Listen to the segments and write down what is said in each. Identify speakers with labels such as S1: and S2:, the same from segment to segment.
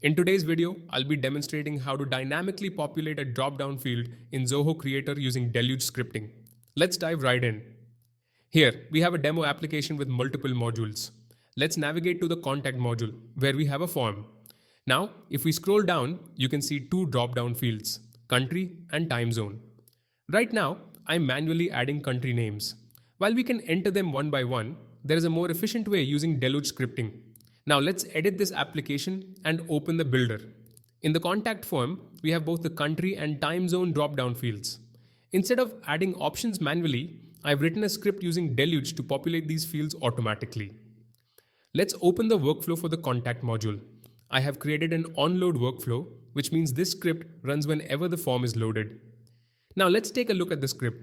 S1: In today's video, I'll be demonstrating how to dynamically populate a drop-down field in Zoho Creator using Deluge scripting. Let's dive right in. Here, we have a demo application with multiple modules. Let's navigate to the contact module, where we have a form. Now, if we scroll down, you can see two drop-down fields, country and time zone. Right now, I'm manually adding country names. While we can enter them one by one, there is a more efficient way using Deluge scripting. Now let's edit this application and open the builder. In the contact form, we have both the country and time zone drop-down fields. Instead of adding options manually, I've written a script using Deluge to populate these fields automatically. Let's open the workflow for the contact module. I have created an onload workflow, which means this script runs whenever the form is loaded. Now let's take a look at the script.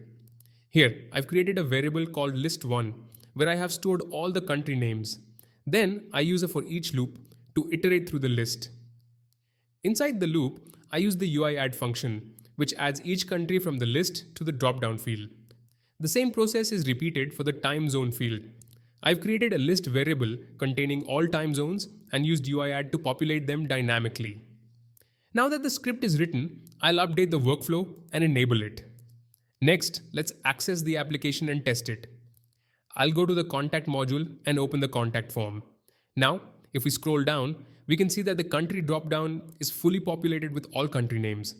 S1: Here, I've created a variable called list1, where I have stored all the country names. Then I use a for each loop to iterate through the list. Inside the loop, I use the ui.add function, which adds each country from the list to the drop-down field. The same process is repeated for the time zone field. I've created a list variable containing all time zones and used ui.add to populate them dynamically. Now that the script is written, I'll update the workflow and enable it. Next, let's access the application and test it. I'll go to the contact module and open the contact form. Now, if we scroll down, we can see that the country dropdown is fully populated with all country names.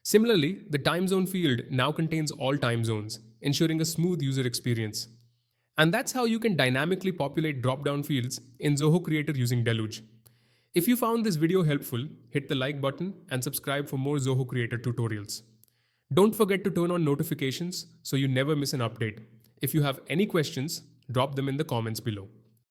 S1: Similarly, the time zone field now contains all time zones, ensuring a smooth user experience. And that's how you can dynamically populate drop-down fields in Zoho Creator using Deluge. If you found this video helpful, hit the like button and subscribe for more Zoho Creator tutorials. Don't forget to turn on notifications so you never miss an update. If you have any questions, drop them in the comments below.